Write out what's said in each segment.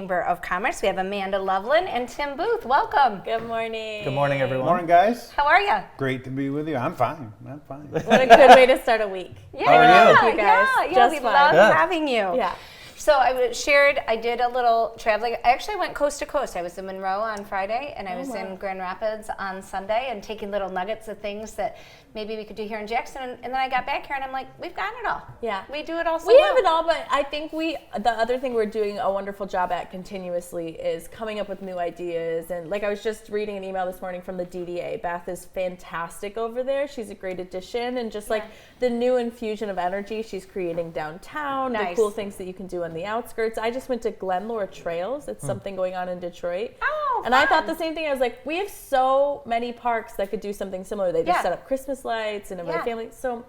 Chamber of Commerce. We have Amanda Loveland and Tim Booth. Welcome. Good morning. Good morning, everyone. Morning, guys. How are you? Great to be with you. I'm fine. What a good way to start a week. Yeah, How are you guys? Yeah, Just we fine. love Good. having you. Yeah. So I did a little traveling. I actually went coast to coast. I was in Monroe on Friday, and I was in Grand Rapids on Sunday, and taking little nuggets of things that maybe we could do here in Jackson. And then I got back here, and I'm like, we've got it all. Yeah. We do it all so We well. have it all, but I think the other thing we're doing a wonderful job at continuously is coming up with new ideas. And like I was just reading an email this morning from the DDA. Beth is fantastic over there. She's a great addition. And just like the new infusion of energy she's creating downtown, Nice. the cool things that you can do on the outskirts. I just went to Glenlore Trails. It's something going on in Detroit. Oh, and I fun. thought the same thing. I was like, we have so many parks that could do something similar. They just set up Christmas lights and invite families. So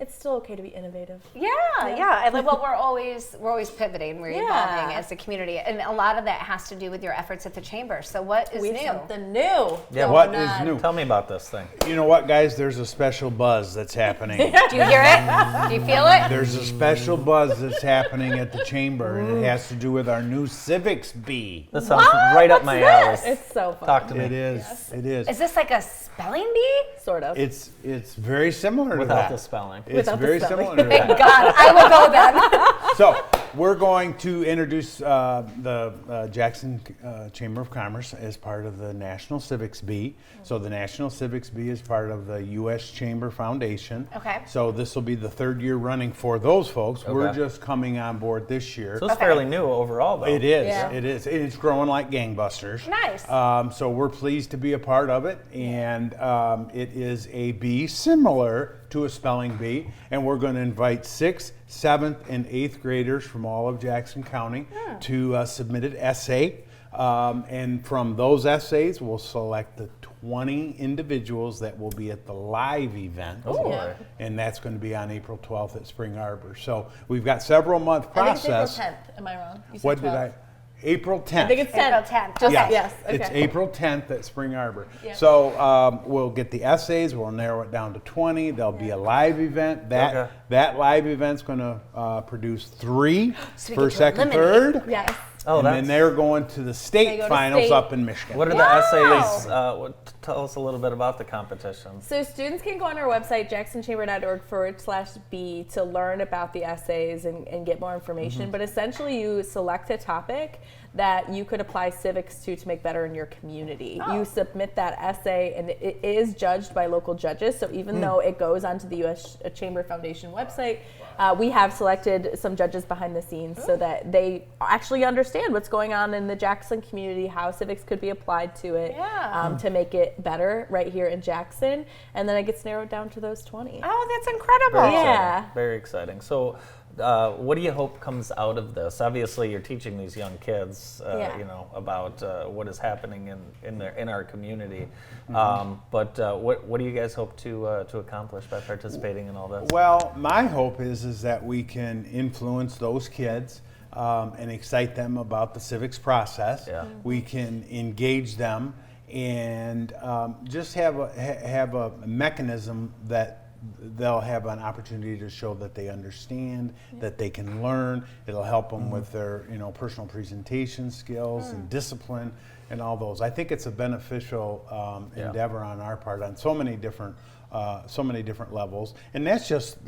it's still okay to be innovative. Yeah. Well, we're always pivoting. We're evolving as a community, and a lot of that has to do with your efforts at the chamber. So what is We new? have something new. Yeah, What is new? Tell me about this thing. You know what, guys? There's a special buzz that's happening. Do you hear it? Do you feel it? There's a special buzz that's happening at the chamber, and it has to do with our new civics bee. This sounds right up my alley. It's so fun. Talk to me. It is. It is. Is this like a spelling bee? Sort of. It's very similar to Without that. the spelling. It's Without the very spelling. similar to Thank that. God, I will go then. So we're going to introduce the Jackson Chamber of Commerce as part of the National Civics Bee. So the National Civics Bee is part of the U.S. Chamber Foundation. Okay. So this will be the third year running for those folks. We're Okay. just coming on board this year. So it's fairly new overall, though. It is. Yeah. It is. It's growing like gangbusters. Nice. So we're pleased to be a part of it, and it is a bee similar to a spelling bee, and we're going to invite 6th, 7th, and 8th graders from all of Jackson County to submit an essay, and from those essays, we'll select the 20 individuals that will be at the live event. Oh, boy. And that's going to be on April 12th at Spring Arbor. So we've got several month process. I think it's April 10th. Am I wrong? You said What 12. did I? April 10th. I think it's 10th. April 10th. Just, Okay. Yes. Okay. It's April 10th at Spring Arbor. Yeah. So we'll get the essays. We'll narrow it down to 20. There'll be a live event. That live event's going to produce 3 So we first, get to second, eliminate. third. Yes. Oh, And then that's. they're going to the They state go to finals state. up in Michigan. What are the essays? Tell us a little bit about the competitions. So students can go on our website, jacksonchamber.org/B, to learn about the essays and get more information. But essentially, you select a topic that you could apply civics to make better in your community. You submit that essay, and it is judged by local judges. So even though it goes onto the U.S. Chamber Foundation website, we have selected some judges behind the scenes so that they actually understand what's going on in the Jackson community, how civics could be applied to it to make it better right here in Jackson. And then it gets narrowed down to those 20. Oh, that's incredible. Very Yeah. exciting. Very exciting. So, what do you hope comes out of this? Obviously, you're teaching these young kids, about what is happening in our community. But what do you guys hope to accomplish by participating in all this? Well, my hope is that we can influence those kids and excite them about the civics process. Yeah. We can engage them and just have a mechanism that they'll have an opportunity to show that they understand, that they can learn. It'll help them with their personal presentation skills and discipline and all those. I think it's a beneficial endeavor on our part on so many different levels, and that's just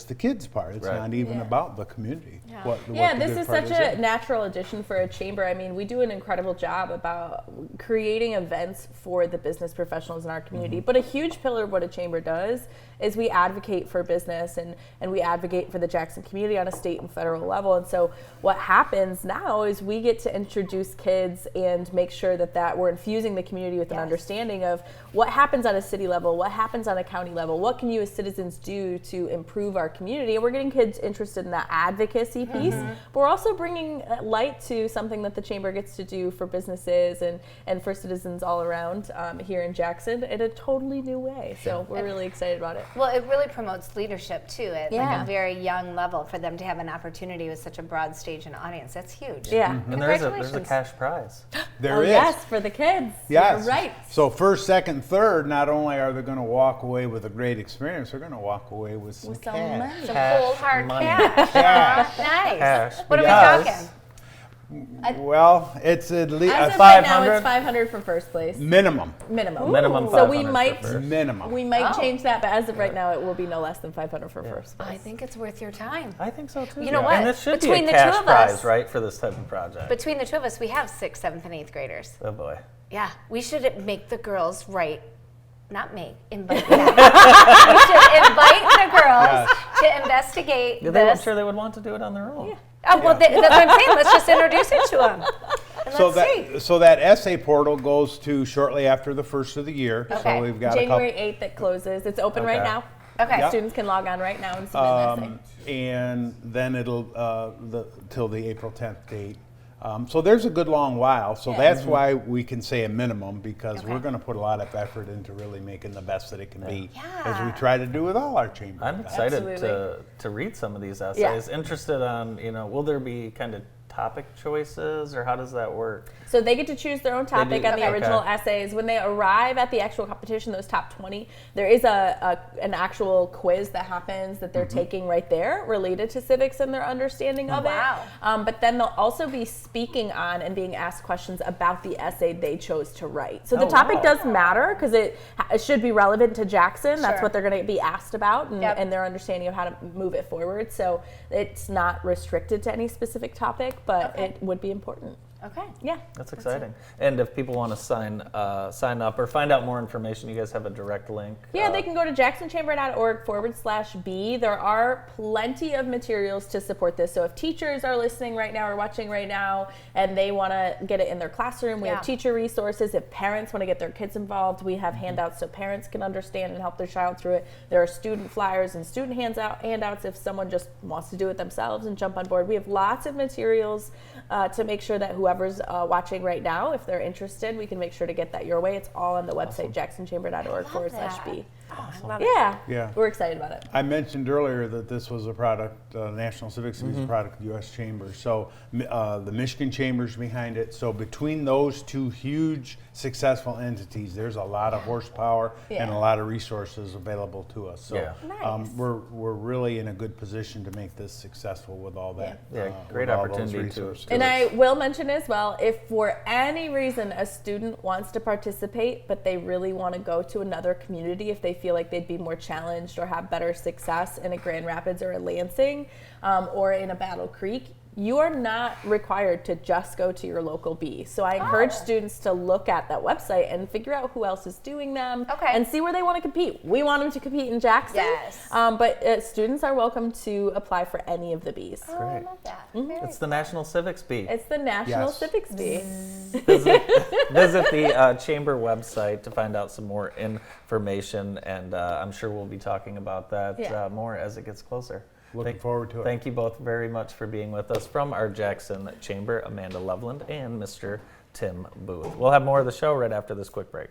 the kids' part. It's Right. not even about the community. What the This good is part such a natural addition for a chamber. I mean, we do an incredible job about creating events for the business professionals in our community. But a huge pillar of what a chamber does is we advocate for business and we advocate for the Jackson community on a state and federal level. And so what happens now is we get to introduce kids and make sure that we're infusing the community with an understanding of what happens on a city level, what happens on a county level, what can you as citizens do to improve our community. And we're getting kids interested in that advocacy piece, but we're also bringing light to something that the chamber gets to do for businesses and for citizens all around here in Jackson in a totally new way. So we're really excited about it. Well, it really promotes leadership too at like Yeah. a very young level for them to have an opportunity with such a broad stage and audience. That's huge. Yeah. And there's a Congratulations. cash prize. There is. Yes, for the kids. Yes. You're right. So first, second, third, not only are they going to walk away with a great experience, they're going to walk away with some cash. money. Some Cash cold hard money. cash. Cash. Nice. Cash. What are we Because talking? Well, it's at least As of right now, 500? it's 500 for first place. minimum. Minimum. Minimum So we 500 for might first. Minimum. we might Oh. change that, but as of right now, it will be no less than 500 for first place. I think it's worth your time. I think so too. You know what? And it should Between be the a cash two of prize, us- right, for this type of project. Between the two of us, we have 6th, 7th, and 8th graders. Oh boy. Yeah, we should make the girls write. Not make, invite them. We should invite the girls to investigate I'm this. sure they would want to do it on their own. Oh, well, that's what I'm saying. Let's just introduce it to them. And So let's see. so that essay portal goes to shortly after the first of the year. Okay. So we've got January 8th it closes. It's open right Okay. now. Okay. Yeah. Students can log on right now and submit an essay. And then it'll till the April 10th date. So there's a good long while. So Yeah. that's why we can say a minimum, because Okay. we're going to put a lot of effort into really making the best that it can be, as we Yeah. try to do with all our chambers. I'm excited Absolutely. to read some of these essays. Interested on, will there be kind of topic choices, or how does that work? So they get to choose their own topic do? on the Okay. original essays. When they arrive at the actual competition, those top 20, there is an actual quiz that happens that they're taking right there related to civics and their understanding of Wow. it. But then they'll also be speaking on and being asked questions about the essay they chose to write. So the Oh, topic wow. does matter because it should be relevant to Jackson. That's Sure. what they're going to be asked about and, Yep. and their understanding of how to move it forward. So it's not restricted to any specific topic, but Okay. it would be important. Okay. Yeah. That's exciting. And if people want to sign up or find out more information, you guys have a direct link. Yeah, they can go to jacksonchamber.org/B. There are plenty of materials to support this. So if teachers are listening right now or watching right now and they want to get it in their classroom, we Yeah. have teacher resources. If parents want to get their kids involved, we have handouts so parents can understand and help their child through it. There are student flyers and student handouts if someone just wants to do it themselves and jump on board. We have lots of materials to make sure that whoever's watching right now, if they're interested, we can make sure to get that your way. It's all on the website, jacksonchamber.org/B. Oh, I love it. Yeah. Yeah. We're excited about it. I mentioned earlier that this was a product, National Civics Week is a product of the U.S. Chamber. So the Michigan Chamber's behind it. So between those two huge successful entities, there's a lot of horsepower and a Yeah. lot of resources available to us. So Yeah. Nice. we're really in a good position to make this successful with all that. Yeah, with great all those opportunity resources. And I will mention as well, if for any reason a student wants to participate, but they really want to go to another community, if they feel like they'd be more challenged or have better success in a Grand Rapids or a Lansing or in a Battle Creek, you are not required to just go to your local B. So I encourage students to look at that website and figure out who else is doing them Okay. and see where they want to compete. We want them to compete in Jackson, Yes. but students are welcome to apply for any of the Bs. Oh, I love that. Very It's the National Civics Bee. It's the National Yes. Civics Bee. Visit the Chamber website to find out some more information, and I'm sure we'll be talking about that Yeah. more as it gets closer. Looking forward to it. Thank you both very much for being with us from our Jackson Chamber, Amanda Loveland and Mr. Tim Booth. We'll have more of the show right after this quick break.